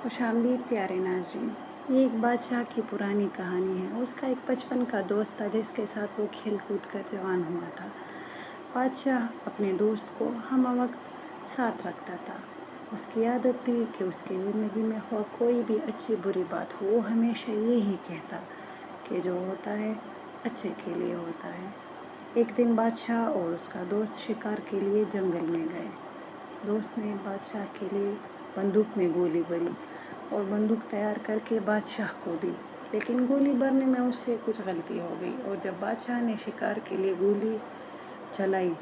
खुशामदीद प्यारे नाज़रीन। ये एक बादशाह की पुरानी कहानी है। उसका एक बचपन का दोस्त था जिसके साथ वो खेल कूद कर जवान हुआ था। बादशाह अपने दोस्त को हम वक्त साथ रखता था। उसकी आदत थी कि उसकी ज़िंदगी में हो कोई भी अच्छी बुरी बात हो, वो हमेशा ये ही कहता कि जो होता है अच्छे के लिए होता है। एक दिन बादशाह और उसका दोस्त शिकार के लिए जंगल में गए। दोस्त ने बादशाह के लिए बंदूक में गोली भरी और बंदूक तैयार करके बादशाह को दी, लेकिन गोली भरने में उससे कुछ गलती हो गई और जब बादशाह ने शिकार के लिए गोली चलाई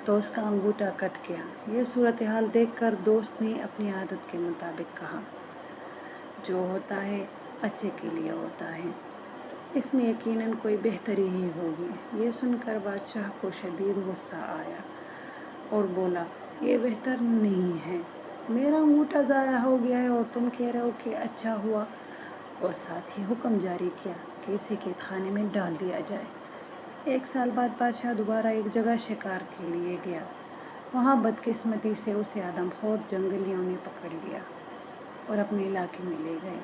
तो उसका अंगूठा कट गया। ये सूरत हाल देखकर दोस्त ने अपनी आदत के मुताबिक कहा, जो होता है अच्छे के लिए होता है, इसमें यकीनन कोई बेहतरी ही होगी। ये सुनकर बादशाह को शदीद गुस्सा आया और बोला, ये बेहतर नहीं है, मेरा अंगूठा ज़ाया हो गया है और तुम कह रहे हो कि अच्छा हुआ। और साथ ही हुक्म जारी किया कि इसे के खाने में डाल दिया जाए। एक साल बाद बादशाह दोबारा एक जगह शिकार के लिए गया। वहाँ बदकिस्मती से उसे आदमखोर जंगलियों ने पकड़ लिया और अपने इलाके में ले गए।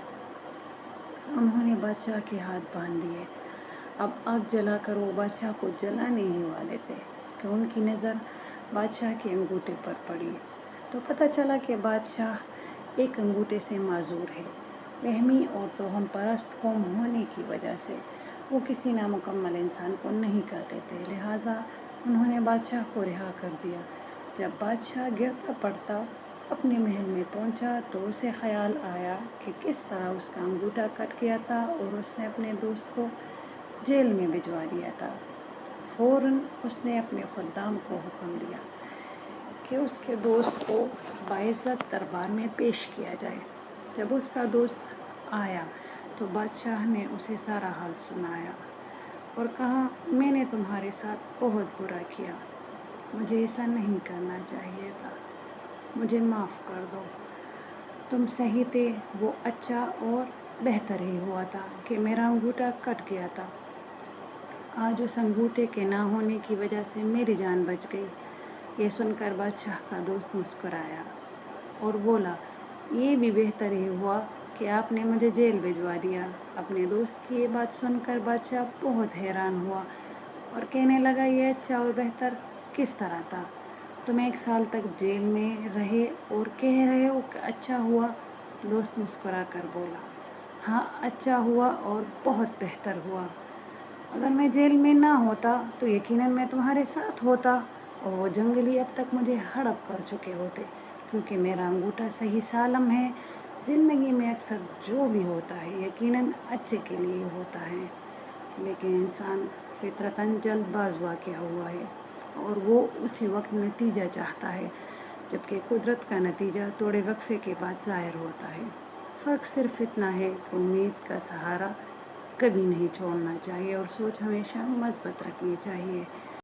उन्होंने बादशाह के हाथ बांध दिए। अब आग जलाकर वो बादशाह को जलाने ही वाले थे कि उनकी नज़र बादशाह के अंगूठे पर पड़ी तो पता चला कि बादशाह एक अंगूठे से माजूर है। वहमी और तोहम परस्त कौम होने की वजह से वो किसी नामुकम्मल इंसान को नहीं कहते थे, लिहाजा उन्होंने बादशाह को रिहा कर दिया। जब बादशाह गिरता पड़ता अपने महल में पहुंचा तो उसे ख्याल आया कि किस तरह उसका अंगूठा कट गया था और उसने अपने दोस्त को जेल में भिजवा दिया था। फ़ौरन उसने अपने खुद्दाम को हुक्म दिया कि उसके दोस्त को बाइज़्ज़त दरबार में पेश किया जाए। जब उसका दोस्त आया तो बादशाह ने उसे सारा हाल सुनाया और कहा, मैंने तुम्हारे साथ बहुत बुरा किया, मुझे ऐसा नहीं करना चाहिए था, मुझे माफ़ कर दो। तुम सही थे, वो अच्छा और बेहतर ही हुआ था कि मेरा अंगूठा कट गया था। आज उस अंगूठे के ना होने की वजह से मेरी जान बच गई। ये सुनकर बादशाह का दोस्त मुस्कुराया और बोला, ये भी बेहतर ही हुआ कि आपने मुझे जेल भिजवा दिया। अपने दोस्त की ये बात सुनकर बादशाह बहुत हैरान हुआ और कहने लगा, ये अच्छा और बेहतर किस तरह था? तुम एक साल तक जेल में रहे और कह रहे हो कि अच्छा हुआ। दोस्त मुस्कुरा कर बोला, हाँ अच्छा हुआ और बहुत बेहतर हुआ। अगर मैं जेल में ना होता तो यकीनन मैं तुम्हारे साथ होता और वो जंगली अब तक मुझे हड़प कर चुके होते, क्योंकि मेरा अंगूठा सही सालम है। ज़िंदगी में अक्सर जो भी होता है यकीनन अच्छे के लिए होता है, लेकिन इंसान फितरतन जल्दबाज वाक़या हुआ है और वो उसी वक्त नतीजा चाहता है, जबकि कुदरत का नतीजा थोड़े वक्फे के बाद ज़ाहिर होता है। फ़र्क सिर्फ इतना है कि उम्मीद का सहारा कभी नहीं छोड़ना चाहिए और सोच हमेशा मज़बूत रखनी चाहिए।